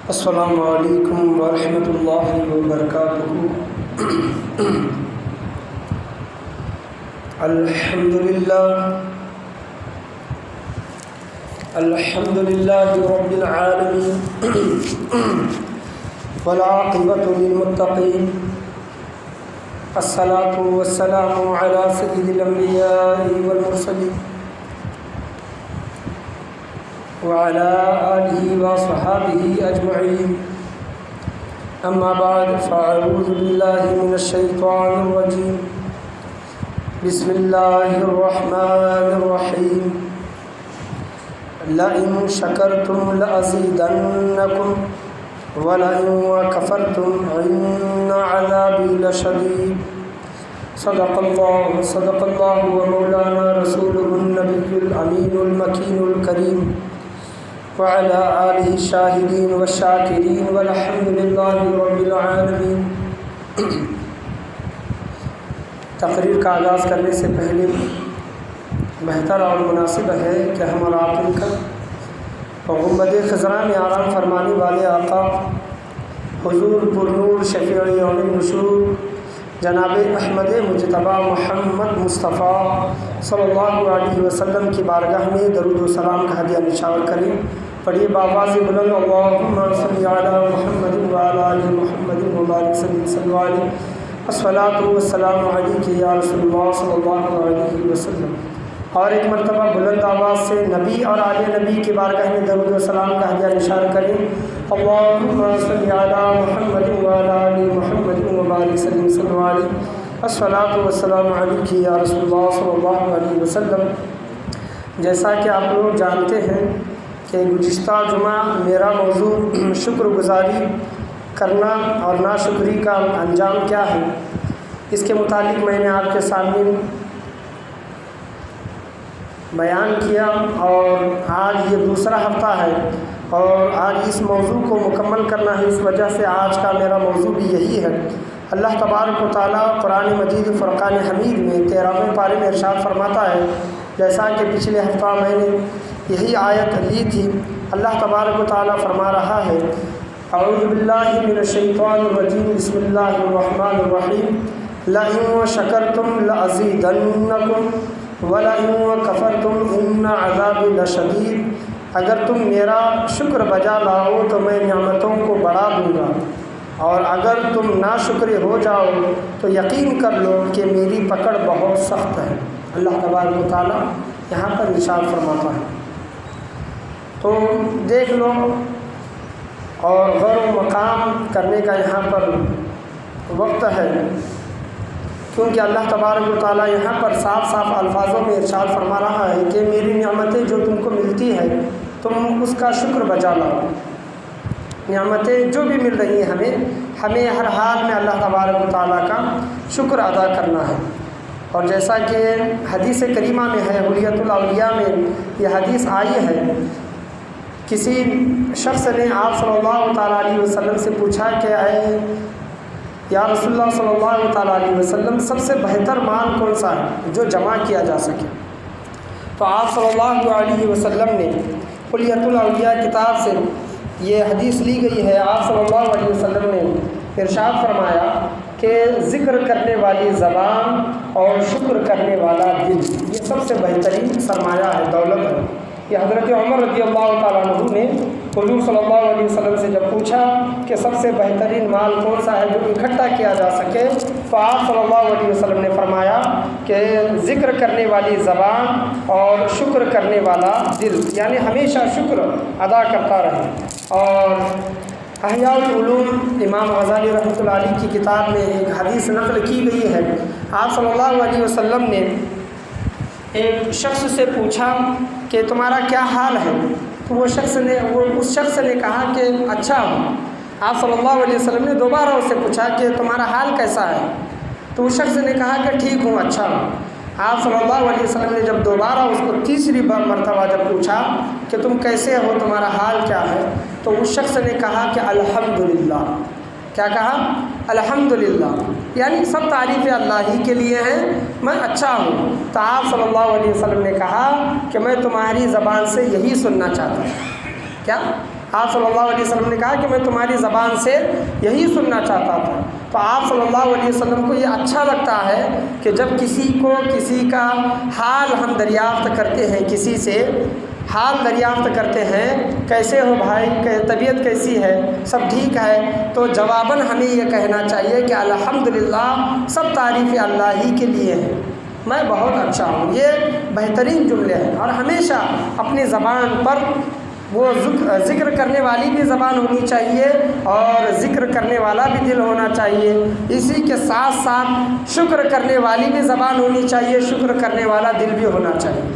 السلام علیکم ورحمۃ اللہ وبرکاتہ۔ الحمد للہ رب العالمین والعاقبۃ للمتقین، الصلاۃ والسلام علی سید الانبیاء والمرسلین وعلى آلہ وصحابہ اجمعین، اما بعد فاعوذ باللہ من الشیطان الرجیم، بسم اللہ الرحمن الرحیم، لئن شکرتم لأزیدنکم ولئن کفرتم ان عذابی لشدید۔ صدق اللہ ومولانا رسولہ النبی الامین المکین الکریم، وعلى آلہ الشاہدین والشاکرین والحمد للہ رب العالمین۔ تقریر کا آغاز کرنے سے پہلے بہتر اور مناسب ہے کہ ہم اور آپ مل کر گنبد خضراء میں آرام فرمانے والے آقا حضور پرنور شفیع یوم النشور جناب احمد مجتبیٰ محمد مصطفیٰ صلی اللہ علیہ وسلم کی بارگاہ میں درود و سلام کا ہدیہ نشاور کریں۔ پڑھیے بآواز بلند، اللہم صلی علی محمد وعلی آل محمد وبارک وسلم علیہ، الصلاۃ والسلام علیک یا رسول اللہ صلی اللہ علیہ وسلم۔ اور ایک مرتبہ بلند آواز سے نبی اور آل نبی کی بارگاہ میں درود و سلام کا ہدیہ نشار کریں، اللہم صلی علی محمد وعلی آل محمد وبارک وسلم علیہ، الصلاۃ والسلام علیک یا رسول اللہ صلی اللہ علیہ وسلم۔ جیسا کہ آپ لوگ جانتے ہیں کہ گزشتہ جمعہ میرا موضوع شکر گزاری کرنا اور ناشکری کا انجام کیا ہے، اس کے متعلق میں نے آپ کے سامنے بیان کیا، اور آج یہ دوسرا ہفتہ ہے اور آج اس موضوع کو مکمل کرنا ہے۔ اس وجہ سے آج کا میرا موضوع بھی یہی ہے۔ اللہ تبارک و تعالیٰ قرآن مجید فرقان حمید میں 13ویں پارے میں ارشاد فرماتا ہے، جیسا کہ پچھلے ہفتہ میں نے یہی آیت لی تھی۔ اللہ تبارک و تعالیٰ فرما رہا ہے، اعوذ باللہ من الشیطان الرجیم، بسم اللہ الرحمن الرحیم، لئن شکرتم لأزیدنکم ولئن کفرتم ان عذابی لشدید۔ اگر تم میرا شکر بجا لاؤ تو میں نعمتوں کو بڑھا دوں گا، اور اگر تم ناشکر ہو جاؤ تو یقین کر لو کہ میری پکڑ بہت سخت ہے۔ اللہ تبارک و تعالیٰ یہاں پر ارشاد فرماتا ہے۔ تو دیکھ لو، اور غور و مقام کرنے کا یہاں پر وقت ہے، کیونکہ اللہ تبارک و تعالیٰ یہاں پر صاف صاف الفاظوں میں ارشاد فرما رہا ہے کہ میری نعمتیں جو تم کو ملتی ہے تم اس کا شکر بجا لاؤ۔ نعمتیں جو بھی مل رہی ہیں ہمیں ہر حال میں اللہ تبارک و تعالیٰ کا شکر ادا کرنا ہے۔ اور جیسا کہ حدیث کریمہ میں ہے، حلیۃ الاولیاء میں یہ حدیث آئی ہے، کسی شخص نے آپ صلی اللہ تعالیٰ علیہ وسلم سے پوچھا کہ اے یا رسول اللہ صلی اللہ تعالیٰ علیہ وسلم، سب سے بہتر مال کون سا ہے جو جمع کیا جا سکے؟ تو آپ صلی اللہ علیہ وسلم نے حلیۃ الاولیاء کتاب سے یہ حدیث لی گئی ہے، آپ صلی اللہ علیہ وسلم نے ارشاد فرمایا کہ ذکر کرنے والی زبان اور شکر کرنے والا دل، یہ سب سے بہترین سرمایہ ہے، دولت ہے۔ یہ حضرت عمر رضی اللہ تعالیٰ عنہ نے حضور صلی اللہ علیہ وسلم سے جب پوچھا کہ سب سے بہترین مال کون سا ہے جو اکٹھا کیا جا سکے، تو آپ صلی اللہ علیہ وسلم نے فرمایا کہ ذکر کرنے والی زبان اور شکر کرنے والا دل، یعنی ہمیشہ شکر ادا کرتا رہے۔ اور احیاء العلوم امام غزالی رحمۃ اللہ علیہ کی کتاب میں ایک حدیث نقل کی گئی ہے، آپ صلی اللہ علیہ وسلم نے ایک شخص سے پوچھا کہ تمہارا کیا حال ہے؟ تو اس شخص نے کہا کہ اچھا ہوں۔ آپ صلی اللہ علیہ وسلم نے دوبارہ اس سے پوچھا کہ تمہارا حال کیسا ہے؟ تو اس شخص نے کہا کہ ٹھیک ہوں، اچھا ہوں۔ آپ صلی اللہ علیہ وسلم نے جب دوبارہ اس کو تیسری مرتبہ جب پوچھا کہ تم کیسے ہو، تمہارا حال کیا ہے، تو اس شخص نے کہا کہ الحمدللہ۔ کیا کہا؟ الحمدللہ، یعنی سب تعریفیں اللہ ہی کے لیے ہیں، میں اچھا ہوں۔ تو آپ صلی اللہ علیہ وسلم نے کہا کہ میں تمہاری زبان سے یہی سننا چاہتا ہوں۔ کیا؟ آپ صلی اللہ علیہ وسلم نے کہا کہ میں تمہاری زبان سے یہی سننا چاہتا تھا۔ تو آپ صلی اللہ علیہ وسلم کو یہ اچھا لگتا ہے کہ جب کسی کا حال ہم دریافت کرتے ہیں، کسی سے حال دریافت کرتے ہیں، کیسے ہو بھائی، طبیعت کیسی ہے، سب ٹھیک ہے، تو جواباً ہمیں یہ کہنا چاہیے کہ الحمدللہ، سب تعریف اللہ ہی کے لیے ہے، میں بہت اچھا ہوں۔ یہ بہترین جملے ہیں، اور ہمیشہ اپنی زبان پر وہ ذکر کرنے والی بھی زبان ہونی چاہیے اور ذکر کرنے والا بھی دل ہونا چاہیے، اسی کے ساتھ ساتھ شکر کرنے والی بھی زبان ہونی چاہیے، شکر کرنے والا دل بھی ہونا چاہیے۔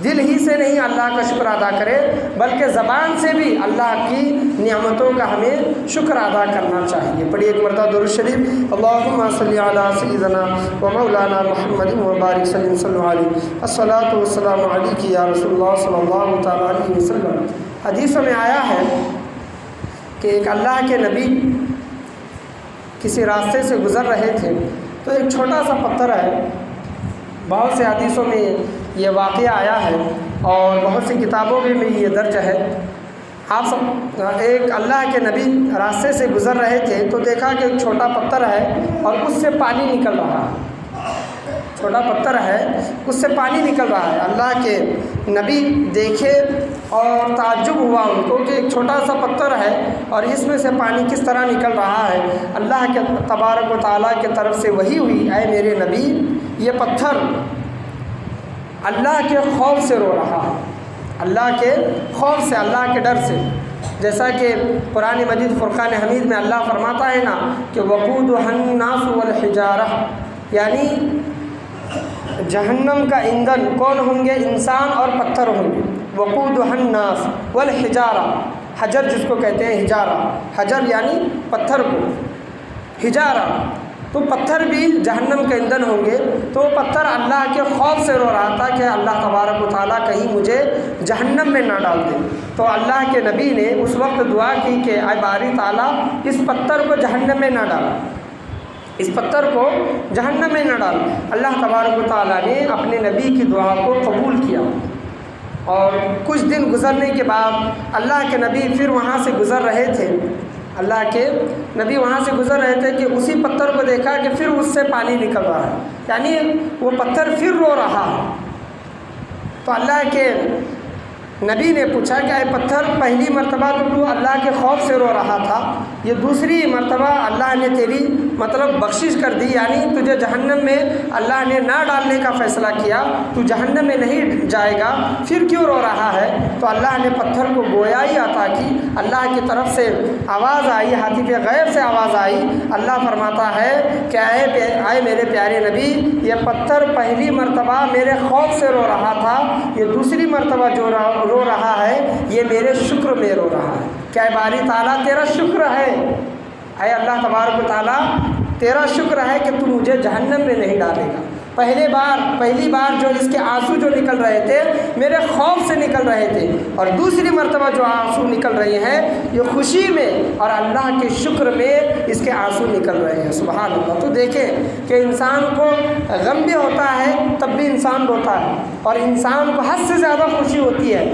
دل ہی سے نہیں اللہ کا شکر ادا کرے، بلکہ زبان سے بھی اللہ کی نعمتوں کا ہمیں شکر ادا کرنا چاہیے۔ پڑھیے ایک مرتبہ درود شریف، اللہم صلی علی سیدنا و مولانا محمد وبارک صلی علیہ، الصلاۃ والسلام علیک یا رسول اللہ صلی اللہ تعالیٰ علیہ وسلم۔ حدیثوں میں آیا ہے کہ ایک اللہ کے نبی کسی راستے سے گزر رہے تھے، تو ایک چھوٹا سا پتھر ہے، بہت سے حدیثوں میں یہ واقعہ آیا ہے اور بہت سی کتابوں میں بھی یہ درج ہے۔ ایک اللہ کے نبی راستے سے گزر رہے تھے تو دیکھا کہ ایک چھوٹا پتھر ہے اور اس سے پانی نکل رہا ہے، چھوٹا پتھر ہے اس سے پانی نکل رہا ہے۔ اللہ کے نبی دیکھے اور تعجب ہوا ان کو کہ ایک چھوٹا سا پتھر ہے اور اس میں سے پانی کس طرح نکل رہا ہے۔ اللہ کے تبارک و تعالیٰ کی طرف سے وحی ہوئی، اے میرے نبی، یہ پتھر اللہ کے خوف سے رو رہا ہے، اللہ کے خوف سے، اللہ کے ڈر سے۔ جیسا کہ قرآن مجید فرقان حمید میں اللہ فرماتا ہے نا کہ وقودها الناس والحجارہ، یعنی جہنم کا ایندھن کون ہوں گے؟ انسان اور پتھر ہوں گے۔ وقودها الناس والحجارہ، حجر جس کو کہتے ہیں حجارہ، حجر یعنی پتھر کو، حجارہ، تو پتھر بھی جہنم کے ایندھن ہوں گے۔ تو وہ پتھر اللہ کے خوف سے رو رہا تھا کہ اللہ تبارک و تعالیٰ کہیں مجھے جہنم میں نہ ڈال دے۔ تو اللہ کے نبی نے اس وقت دعا کی کہ اے باری تعالیٰ، اس پتھر کو جہنم میں نہ ڈال، اس پتھر کو جہنم میں نہ ڈال۔ اللہ تبارک و تعالیٰ نے اپنے نبی کی دعا کو قبول کیا، اور کچھ دن گزرنے کے بعد اللہ کے نبی پھر وہاں سے گزر رہے تھے، اللہ کے نبی وہاں سے گزر رہے تھے کہ اسی پتھر کو دیکھا کہ پھر اس سے پانی نکل رہا ہے، یعنی وہ پتھر پھر رو رہا ہے۔ تو اللہ کے نبی نے پوچھا کہ اے پتھر، پہلی مرتبہ تو اللہ کے خوف سے رو رہا تھا، یہ دوسری مرتبہ اللہ نے تیری بخشش کر دی، یعنی تجھے جہنم میں اللہ نے نہ ڈالنے کا فیصلہ کیا، تو جہنم میں نہیں جائے گا، پھر کیوں رو رہا ہے؟ تو اللہ نے پتھر کو گویائی عطا کی، اللہ کی طرف سے آواز آئی، ہاتف غیب سے آواز آئی، اللہ فرماتا ہے کہ اے میرے پیارے نبی، یہ پتھر پہلی مرتبہ میرے خوف سے رو رہا تھا، یہ دوسری مرتبہ جو رو رہا ہے یہ میرے شکر میں رو رہا ہے۔ کہ اے باری تعالیٰ تیرا شکر ہے، اے اللہ تبارک و تعالیٰ تیرا شکر ہے کہ تو مجھے جہنم میں نہیں ڈالے گا۔ پہلی بار جو اس کے آنسو جو نکل رہے تھے میرے خوف سے نکل رہے تھے، اور دوسری مرتبہ جو آنسو نکل رہے ہیں یہ خوشی میں اور اللہ کے شکر میں اس کے آنسو نکل رہے ہیں۔ سبحان اللہ۔ تو دیکھیں کہ انسان کو غم بھی ہوتا ہے تب بھی انسان روتا ہے، اور انسان کو حد سے زیادہ خوشی ہوتی ہے،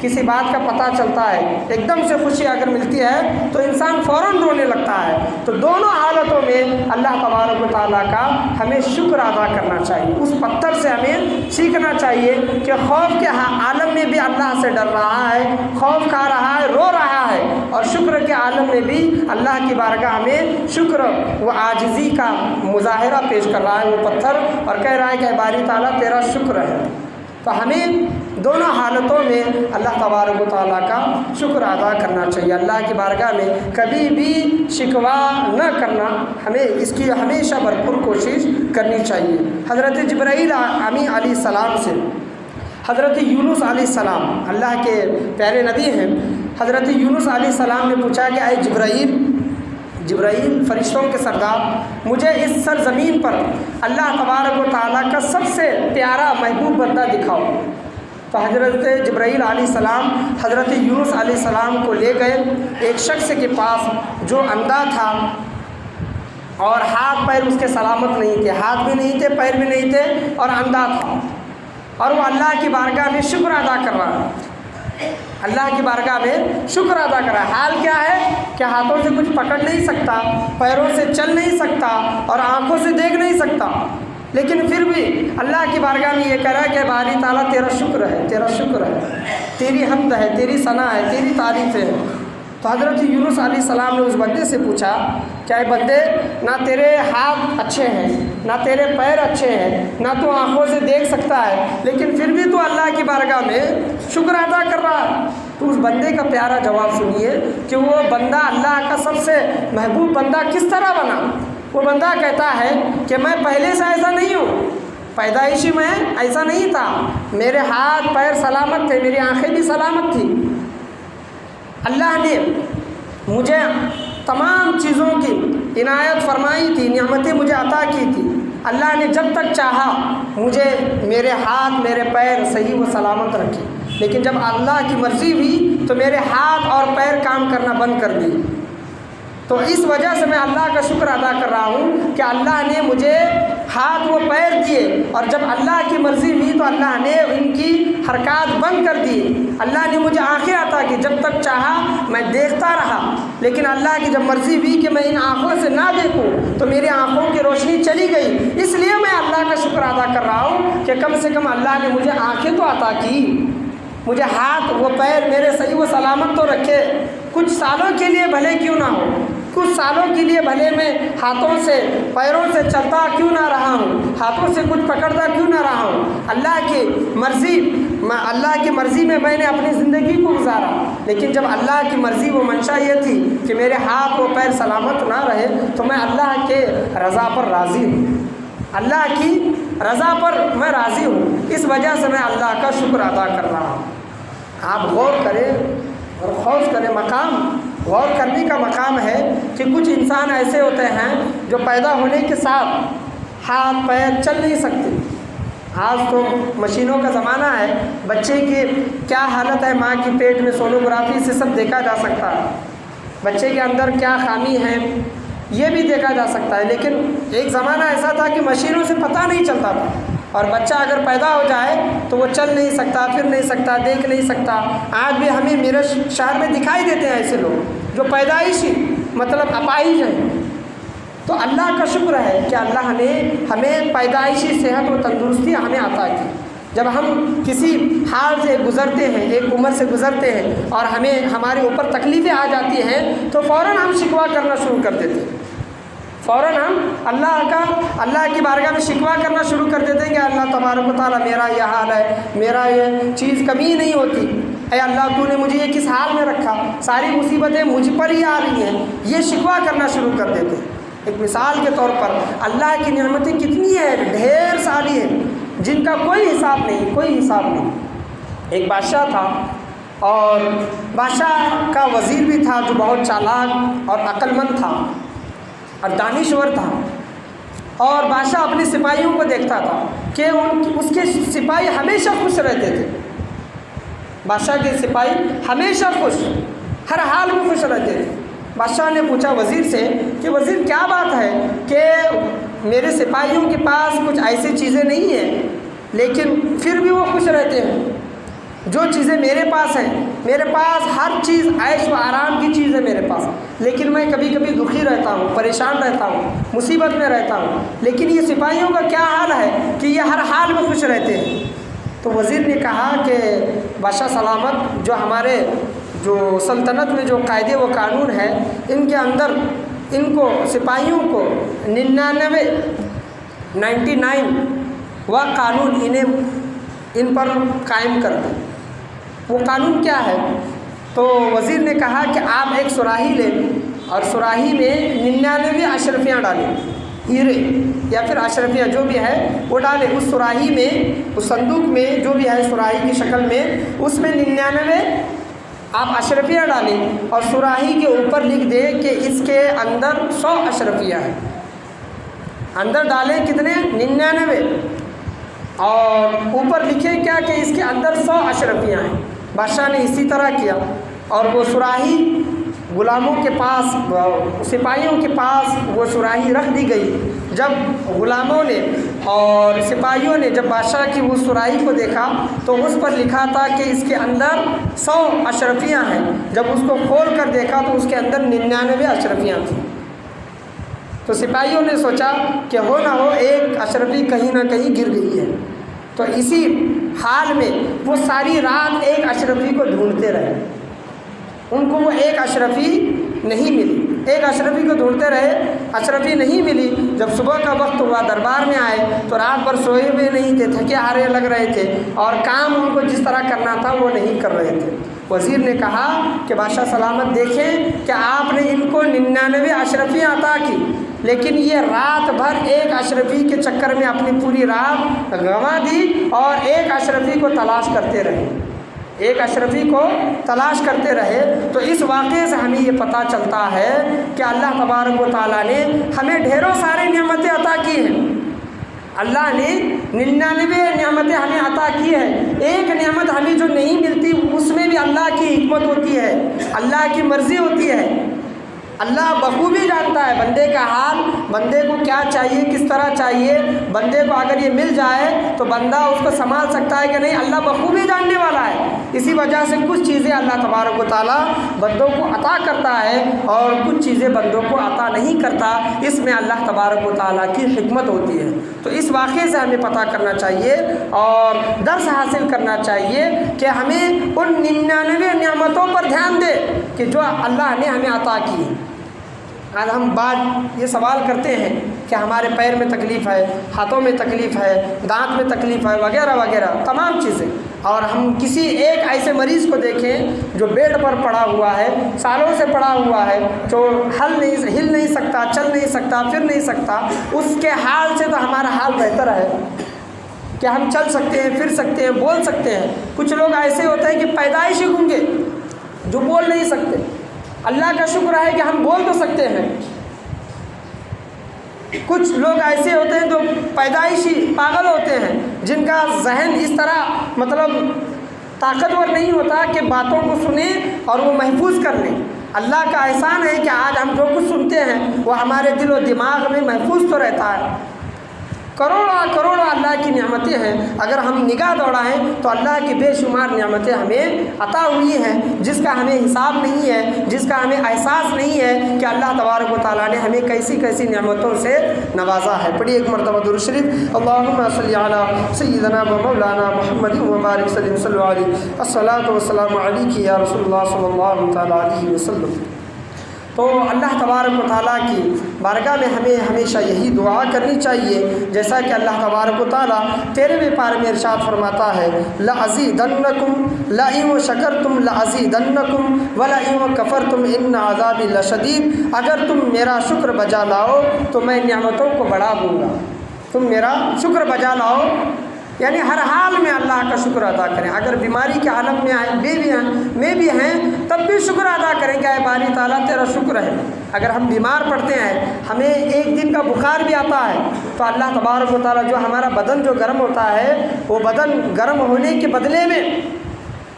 کسی بات کا پتہ چلتا ہے، ایک دم سے خوشی اگر ملتی ہے تو انسان فوراً رونے لگتا ہے۔ تو دونوں حالتوں میں اللہ تبارک و تعالیٰ کا ہمیں شکر ادا کرنا چاہیے۔ اس پتھر سے ہمیں سیکھنا چاہیے کہ خوف کے عالم میں بھی اللہ سے ڈر رہا ہے، خوف کھا رہا ہے، رو رہا ہے، اور شکر کے عالم میں بھی اللہ کی بارگاہ میں شکر و عاجزی کا مظاہرہ پیش کر رہا ہے وہ پتھر، اور کہہ رہا ہے کہ اے باری تعالیٰ تیرا شکر ہے۔ تو ہمیں دونوں حالتوں میں اللہ تبارک و تعالیٰ کا شکر ادا کرنا چاہیے، اللہ کی بارگاہ میں کبھی بھی شکوہ نہ کرنا، ہمیں اس کی ہمیشہ بھرپور کوشش کرنی چاہیے۔ حضرت جبرائیل امین علیہ السلام سے حضرت یونس علیہ السلام، اللہ کے پیارے نبی ہیں، حضرت یونس علیہ السلام نے پوچھا کہ اے جبرائیل فرشتوں کے سردار، مجھے اس سرزمین پر اللہ تبارک و تعالیٰ کا سب سے پیارا محبوب بندہ دکھاؤ۔ تو حضرت جبرائیل علیہ السلام حضرت یونس علیہ السلام کو لے گئے ایک شخص کے پاس جو اندھا تھا، اور ہاتھ پیر اس کے سلامت نہیں تھے، ہاتھ بھی نہیں تھے، پیر بھی نہیں تھے، اور اندھا تھا، اور وہ اللہ کی بارگاہ میں شکر ادا کر رہا ہے۔ اللہ کی بارگاہ میں شکر ادا کر رہا ہے۔ حال کیا ہے کہ ہاتھوں سے کچھ پکڑ نہیں سکتا، پیروں سے چل نہیں سکتا اور آنکھوں سے دیکھ نہیں سکتا، لیکن پھر بھی اللہ کی بارگاہ میں یہ کہہ رہا ہے کہ باری تعالیٰ تیرا شکر ہے، تیرا شکر ہے، تیری حمد ہے، تیری ثنا ہے، تیری تعریف ہے۔ تو حضرت یونس علیہ السلام نے اس بندے سے پوچھا کہ اے بندے، نہ تیرے ہاتھ اچھے ہیں، نہ تیرے پیر اچھے ہیں، نہ تو آنکھوں سے دیکھ سکتا ہے، لیکن پھر بھی تو اللہ کی بارگاہ میں شکر ادا کر رہا ہے۔ تو اس بندے کا پیارا جواب سنیے کہ وہ بندہ اللہ کا سب سے محبوب بندہ کس طرح بنا۔ وہ بندہ کہتا ہے کہ میں پہلے سے ایسا نہیں ہوں، پیدائشی میں ایسا نہیں تھا، میرے ہاتھ پیر سلامت تھے، میری آنکھیں بھی سلامت تھیں، اللہ نے مجھے تمام چیزوں کی عنایت فرمائی تھی، نعمتیں مجھے عطا کی تھی۔ اللہ نے جب تک چاہا مجھے میرے ہاتھ میرے پیر صحیح و سلامت رکھے، لیکن جب اللہ کی مرضی ہوئی تو میرے ہاتھ اور پیر کام کرنا بند کر دیے۔ تو اس وجہ سے میں اللہ کا شکر ادا کر رہا ہوں کہ اللہ نے مجھے ہاتھ و پیر دیے، اور جب اللہ کی مرضی ہوئی تو اللہ نے ان کی حرکات بند کر دی۔ اللہ نے مجھے آنکھیں عطا کی، جب تک چاہا میں دیکھتا رہا، لیکن اللہ کی جب مرضی ہوئی کہ میں ان آنکھوں سے نہ دیکھوں تو میری آنکھوں کی روشنی چلی گئی۔ اس لیے میں اللہ کا شکر ادا کر رہا ہوں کہ کم سے کم اللہ نے مجھے آنکھیں تو عطا کی، مجھے ہاتھ و پیر میرے صحیح و سلامت تو رکھے۔ کچھ سالوں کے لیے بھلے کیوں نہ ہو، کچھ سالوں کے لیے بھلے میں ہاتھوں سے پیروں سے چلتا کیوں نہ رہا ہوں، ہاتھوں سے کچھ پکڑتا کیوں نہ رہا ہوں، اللہ کی مرضی میں میں نے اپنی زندگی کو گزارا، لیکن جب اللہ کی مرضی و منشا یہ تھی کہ میرے ہاتھ و پیر سلامت نہ رہے تو میں اللہ کے رضا پر راضی ہوں، اللہ کی رضا پر میں راضی ہوں۔ اس وجہ سے میں اللہ کا شکر ادا کر رہا ہوں۔ آپ غور کریں اور خوض کریں، غور کرنے کا مقام ہے کہ کچھ انسان ایسے ہوتے ہیں جو پیدا ہونے کے ساتھ ہاتھ پیر چل نہیں سکتے۔ آج تو مشینوں کا زمانہ ہے، بچے کی کیا حالت ہے ماں کی پیٹ میں سونوگرافی سے سب دیکھا جا سکتا ہے، بچے کے اندر کیا خامی ہے یہ بھی دیکھا جا سکتا ہے، لیکن ایک زمانہ ایسا تھا کہ مشینوں سے پتہ نہیں چلتا تھا، اور بچہ اگر پیدا ہو جائے تو وہ چل نہیں سکتا، پھر نہیں سکتا، دیکھ نہیں سکتا۔ آج بھی ہمیں میرے شہر میں دکھائی دیتے ہیں ایسے لوگ جو پیدائشی مطلب اپاہج ہیں۔ تو اللہ کا شکر ہے کہ اللہ نے ہمیں پیدائشی صحت و تندرستی ہمیں عطا کی۔ جب ہم کسی حال سے گزرتے ہیں، ایک عمر سے گزرتے ہیں اور ہمارے اوپر تکلیفیں آ جاتی ہیں تو فوراً ہم شکوہ کرنا شروع کر دیتے ہیں، فوراً ہم اللہ کی بارگاہ میں شکوہ کرنا شروع کر دیتے ہیں کہ اللہ تبارک و تعالیٰ میرا یہ حال ہے، میرا یہ چیز کمی نہیں ہوتی، اے اللہ تو نے مجھے یہ کس حال میں رکھا، ساری مصیبتیں مجھ پر ہی آ رہی ہیں، یہ شکوہ کرنا شروع کر دیتے ہیں۔ ایک مثال کے طور پر اللہ کی نعمتیں کتنی ہیں، ڈھیر ساری ہیں جن کا کوئی حساب نہیں۔ ایک بادشاہ تھا اور بادشاہ کا وزیر بھی تھا جو بہت چالاک اور عقل مند تھا اور دانشور تھا، اور بادشاہ اپنے سپاہیوں کو دیکھتا تھا کہ اس کے سپاہی ہمیشہ خوش رہتے تھے، بادشاہ کے سپاہی ہمیشہ خوش، ہر حال میں خوش رہتے تھے۔ بادشاہ نے پوچھا وزیر سے کہ وزیر کیا بات ہے کہ میرے سپاہیوں کے پاس کچھ ایسی چیزیں نہیں ہیں لیکن پھر بھی وہ خوش رہتے ہیں، جو چیزیں میرے پاس ہیں، میرے پاس ہر چیز عیش و آرام کی چیز ہے میرے پاس، لیکن میں کبھی کبھی دکھی رہتا ہوں، پریشان رہتا ہوں، مصیبت میں رہتا ہوں، لیکن یہ سپاہیوں کا کیا حال ہے کہ یہ ہر حال میں خوش رہتے ہیں۔ تو وزیر نے کہا کہ بادشاہ سلامت، جو سلطنت میں جو قاعدے و قانون ہے ان کے اندر ان کو سپاہیوں کو 99 وہ قانون ان پر قائم کر دیں۔ وہ قانون کیا ہے؟ تو وزیر نے کہا کہ آپ ایک سراہی لیں اور سراہی میں 99 اشرفیاں ڈالیں، ہیرے یا پھر اشرفیاں جو بھی ہے وہ ڈالیں اس سراہی میں، اس صندوق میں جو بھی ہے سراہی کی شکل میں، اس میں 99 آپ اشرفیاں ڈالیں اور سراہی کے اوپر لکھ دیں کہ اس کے اندر 100 اشرفیاں ہیں، اندر ڈالیں کتنے 99 اور اوپر لکھیں کیا کہ اس کے اندر 100 اشرفیاں ہیں۔ بادشاہ نے اسی طرح کیا اور وہ سراہی غلاموں کے پاس، سپاہیوں کے پاس وہ سراہی رکھ دی گئی۔ جب غلاموں نے اور سپاہیوں نے جب بادشاہ کی اس سراہی کو دیکھا تو اس پر لکھا تھا کہ اس کے اندر 100 اشرفیاں ہیں۔ جب اس کو کھول کر دیکھا تو اس کے اندر 99 اشرفیاں تھیں۔ تو سپاہیوں نے سوچا کہ ہو نہ ہو ایک اشرفی کہیں نہ کہیں گر گئی ہے۔ تو اسی حال میں وہ ساری رات ایک اشرفی کو ڈھونڈتے رہے، ان کو وہ ایک اشرفی نہیں ملی۔ ایک اشرفی کو ڈھونڈتے رہے، اشرفی نہیں ملی۔ جب صبح کا وقت ہوا دربار میں آئے تو رات بھر سوئے ہوئے نہیں تھے، تھکے ہارے لگ رہے تھے اور کام ان کو جس طرح کرنا تھا وہ نہیں کر رہے تھے۔ وزیر نے کہا کہ بادشاہ سلامت دیکھیں کہ آپ نے ان کو 99 اشرفیاں عطا کی، لیکن یہ رات بھر ایک اشرفی کے چکر میں اپنی پوری رات گنوا دی اور ایک اشرفی کو تلاش کرتے رہے، ایک اشرفی کو تلاش کرتے رہے۔ تو اس واقعے سے ہمیں یہ پتہ چلتا ہے کہ اللہ تبارک و تعالیٰ نے ہمیں ڈھیروں سارے نعمتیں عطا کی ہیں۔ اللہ نے 99 نعمتیں ہمیں عطا کی ہے۔ ایک نعمت ہمیں جو نہیں ملتی اس میں بھی اللہ کی حکمت ہوتی ہے، اللہ کی مرضی ہوتی ہے۔ اللہ بخوبی جانتا ہے بندے کا حال، بندے کو کیا چاہیے، کس طرح چاہیے۔ بندے کو اگر یہ مل جائے تو بندہ اس کو سنبھال سکتا ہے کہ نہیں، اللہ بخوبی جاننے والا ہے۔ اسی وجہ سے کچھ چیزیں اللہ تبارک و تعالیٰ بندوں کو عطا کرتا ہے اور کچھ چیزیں بندوں کو عطا نہیں کرتا۔ اس میں اللہ تبارک و تعالیٰ کی حکمت ہوتی ہے۔ تو اس واقعے سے ہمیں پتہ کرنا چاہیے اور درس حاصل کرنا چاہیے کہ ہمیں ان 99 نعمتوں پر دھیان دے کہ جو اللہ نے ہمیں عطا کی ہے۔ آج ہم بعض یہ سوال کرتے ہیں کہ ہمارے پیر میں تکلیف ہے، ہاتھوں میں تکلیف ہے، دانت میں تکلیف ہے، وغیرہ وغیرہ تمام چیزیں، اور ہم کسی ایک ایسے مریض کو دیکھیں جو بیڈ پر پڑا ہوا ہے، سالوں سے پڑا ہوا ہے، جو ہل نہیں سکتا، چل نہیں سکتا، پھر نہیں سکتا، اس کے حال سے تو ہمارا حال بہتر ہے کہ ہم چل سکتے ہیں، پھر سکتے ہیں، بول سکتے ہیں۔ کچھ لوگ ایسے ہوتے ہیں کہ پیدائشی گونگے جو بول نہیں سکتے۔ اللہ کا شکر ہے کہ ہم بول تو سکتے ہیں۔ کچھ لوگ ایسے ہوتے ہیں جو پیدائشی پاگل ہوتے ہیں، جن کا ذہن اس طرح طاقتور نہیں ہوتا کہ باتوں کو سنیں اور وہ محفوظ کر لیں۔ اللہ کا احسان ہے کہ آج ہم جو کچھ سنتے ہیں وہ ہمارے دل و دماغ میں محفوظ تو رہتا ہے۔ کروڑوں اللہ کی نعمتیں ہیں، اگر ہم نگاہ دوڑائیں تو اللہ کی بے شمار نعمتیں ہمیں عطا ہوئی ہیں، جس کا ہمیں حساب نہیں ہے، جس کا ہمیں احساس نہیں ہے کہ اللہ تبارک و تعالیٰ نے ہمیں کیسی کیسی نعمتوں سے نوازا ہے۔ پڑھیے ایک مرتبہ درود شریف، اللہم صلی علی سیدنا و مولانا محمد و بارک وسلم صلی اللہ علیہ الصلاۃ والسلام علیک یا رسول اللہ صلی اللہ تعالیٰ علیہ وسلم۔ تو اللہ تبارک و تعالیٰ کی بارگاہ میں ہمیں ہمیشہ یہی دعا کرنی چاہیے، جیسا کہ اللہ تبارک و تعالیٰ 13ویں پارے میں ارشاد فرماتا ہے، لَأَزِيدَنَّكُمْ لَئِن شَكَرْتُمْ لَأَزِيدَنَّكُمْ وَلَئِن كَفَرْتُمْ إِنَّ عَذَابِي لَشَدِيدٌ۔ اگر تم میرا شکر بجا لاؤ تو میں نعمتوں کو بڑھا دوں گا۔ تم میرا شکر بجا لاؤ یعنی ہر حال میں اللہ کا شکر ادا کریں۔ اگر بیماری کے عالم میں بھی ہیں تب بھی شکر ادا کریں کہ اے باری تعالیٰ تیرا شکر ہے۔ اگر ہم بیمار پڑتے ہیں، ہمیں ایک دن کا بخار بھی آتا ہے، تو اللہ تبارک و تعالیٰ جو ہمارا بدن جو گرم ہوتا ہے، وہ بدن گرم ہونے کے بدلے میں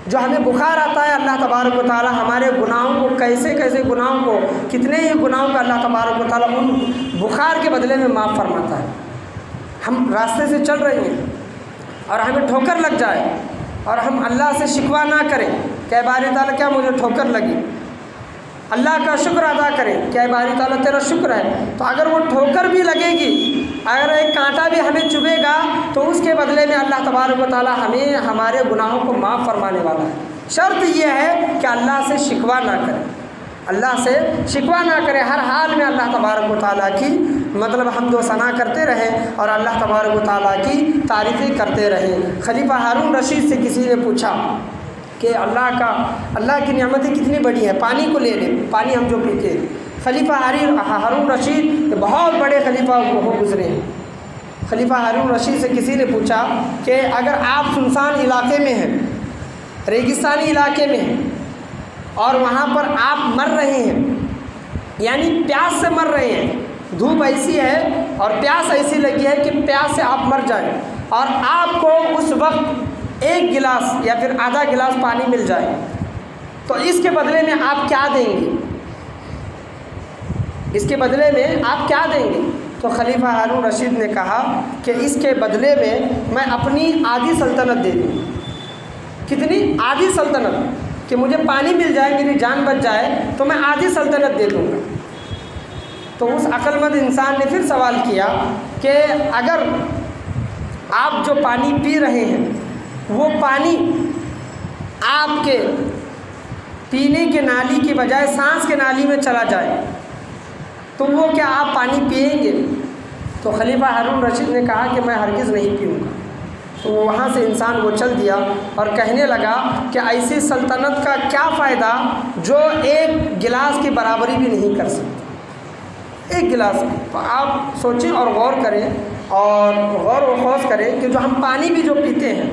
جو ہمیں بخار آتا ہے، اللہ تبارک و تعالیٰ ہمارے گناہوں کو کیسے گناہوں کو، کتنے ہی گناہوں کو اللہ تبارک و تعالیٰ ان بخار کے بدلے میں معاف فرماتا ہے۔ ہم راستے سے چل رہے ہیں اور ہمیں ٹھوکر لگ جائے اور ہم اللہ سے شکوہ نہ کریں کہ اے باری تعالیٰ کیا مجھے ٹھوکر لگی، اللہ کا شکر ادا کریں کہ اے باری تعالیٰ تیرا شکر ہے، تو اگر وہ ٹھوکر بھی لگے گی، اگر ایک کانٹا بھی ہمیں چبھے گا تو اس کے بدلے میں اللہ تبارک و تعالیٰ ہمیں ہمارے گناہوں کو معاف فرمانے والا ہے۔ شرط یہ ہے کہ اللہ سے شکوہ نہ کریں، اللہ سے شکوہ نہ کریں، ہر حال میں اللہ تبارک و تعالیٰ کی حمد و ثنا کرتے رہیں اور اللہ تبارک و تعالیٰ کی تعریفیں کرتے رہیں۔ خلیفہ ہارون رشید سے کسی نے پوچھا کہ اللہ کی نعمتیں کتنی بڑی ہیں، پانی کو لے لیں، پانی ہم جو پیتے ہیں۔ خلیفہ ہارون رشید بہت بڑے خلیفہ ہو گزرے ہیں۔ خلیفہ ہارون رشید سے کسی نے پوچھا کہ اگر آپ سنسان علاقے میں ہیں، ریگستانی علاقے میں ہیں اور وہاں پر آپ مر رہے ہیں، یعنی پیاس سے مر رہے ہیں، دھوپ ایسی ہے اور پیاس ایسی لگی ہے کہ پیاس سے آپ مر جائیں، اور آپ کو اس وقت 1 گلاس یا پھر آدھا گلاس پانی مل جائے، تو اس کے بدلے میں آپ کیا دیں گے؟ اس کے بدلے میں آپ کیا دیں گے؟ تو خلیفہ ہارون رشید نے کہا کہ اس کے بدلے میں اپنی آدھی سلطنت دے دوں۔ کتنی؟ آدھی سلطنت، کہ مجھے پانی مل جائے، میری جان بچ جائے تو میں آدھی سلطنت دے دوں گا۔ تو اس عقل مند انسان نے پھر سوال کیا کہ اگر آپ جو پانی پی رہے ہیں وہ پانی آپ کے پینے کے نالی کی بجائے سانس کے نالی میں چلا جائے تو وہ کیا آپ پانی پئیں گے؟ تو خلیفہ ہارون رشید نے کہا کہ میں ہرگز نہیں پیوں گا۔ تو وہاں سے انسان وہ چل دیا اور کہنے لگا کہ ایسی سلطنت کا کیا فائدہ جو ایک گلاس کی برابری بھی نہیں کر سکتی، ایک گلاس کی۔ تو آپ سوچیں اور غور کریں اور غور و خوض کریں کہ جو ہم پانی بھی جو پیتے ہیں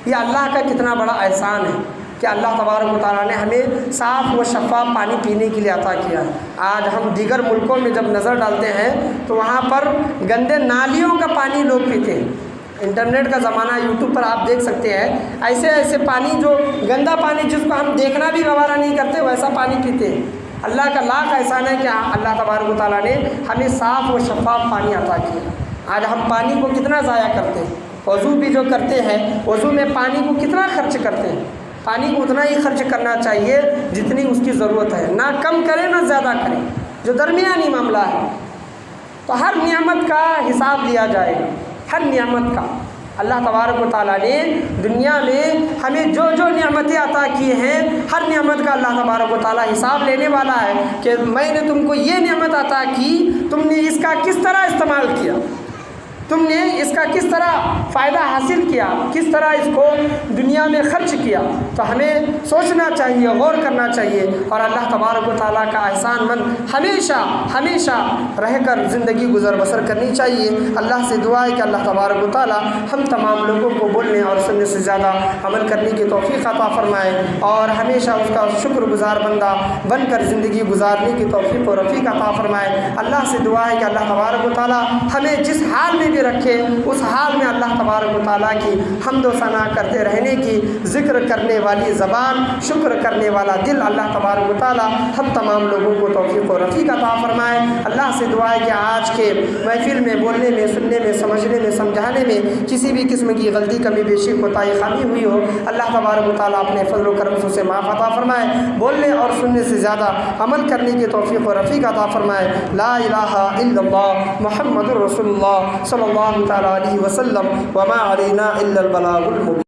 یہ اللہ کا کتنا بڑا احسان ہے کہ اللہ تبارک و تعالیٰ نے ہمیں صاف و شفاف پانی پینے کے لیے عطا کیا ہے۔ آج ہم دیگر ملکوں میں جب نظر ڈالتے ہیں تو وہاں پر گندے نالیوں کا پانی لوگ پیتے ہیں۔ انٹرنیٹ کا زمانہ، یوٹیوب پر آپ دیکھ سکتے ہیں ایسے ایسے پانی، جو گندا پانی جس کو ہم دیکھنا بھی گوارا نہیں کرتے ویسا پانی پیتے ہیں۔ اللہ کا لاکھ احسان ہے کہ اللہ تبارک و تعالیٰ نے ہمیں صاف و شفاف پانی عطا کیا۔ آج ہم پانی کو کتنا ضائع کرتے ہیں، وضو بھی جو کرتے ہیں وضو میں پانی کو کتنا خرچ کرتے ہیں۔ پانی کو اتنا ہی خرچ کرنا چاہیے جتنی اس کی ضرورت ہے، نہ کم کریں نہ زیادہ کریں، جو درمیانی معاملہ ہے۔ تو ہر نعمت کا حساب لیا جائے گا، ہر نعمت کا۔ اللہ تبارک و تعالیٰ نے دنیا میں ہمیں جو جو نعمتیں عطا کی ہیں ہر نعمت کا اللہ تبارک و تعالیٰ حساب لینے والا ہے کہ میں نے تم کو یہ نعمت عطا کی، تم نے اس کا کس طرح استعمال کیا، تم نے اس کا کس طرح فائدہ حاصل کیا، کس طرح اس کو دنیا میں خرچ کیا۔ تو ہمیں سوچنا چاہیے، غور کرنا چاہیے اور اللہ تبارک و تعالیٰ کا احسان مند ہمیشہ ہمیشہ رہ کر زندگی گزر بسر کرنی چاہیے۔ اللہ سے دعا ہے کہ اللہ تبارک و تعالیٰ ہم تمام لوگوں کو بولنے اور سننے سے زیادہ عمل کرنے کی توفیق عطا فرمائے اور ہمیشہ اس کا شکر گزار بندہ بن کر زندگی گزارنے کی توفیق و رفیق عطا فرمائے۔ اللہ سے دعا ہے کہ اللہ تبارک و تعالیٰ ہمیں جس حال میں رکھے اس حال میں اللہ تبارک و تعالیٰ کی حمد و ثنا کرتے رہنے کی، ذکر کرنے والی زبان، شکر کرنے والا دل اللہ تبارک و تعالیٰ ہم تمام لوگوں کو توفیق و رفیق عطا فرمائے۔ اللہ سے دعا ہے کہ آج کے محفل میں بولنے میں، سننے میں، سمجھنے میں، سمجھانے میں کسی بھی قسم کی غلطی، کمی بیشی، کوتاہی، خامی ہوئی ہو اللہ تبارک و تعالیٰ اپنے فضل و کرم سے اسے معاف عطا فرمائے۔ بولنے اور سننے سے زیادہ عمل کرنے کی توفیق و رفیق عطا فرمائے۔ لا الہ الا اللہ محمد الرسول اللہ صلی اللہ تعالیٰ علیہ وسلم وما علینا الا البلاغ المبین۔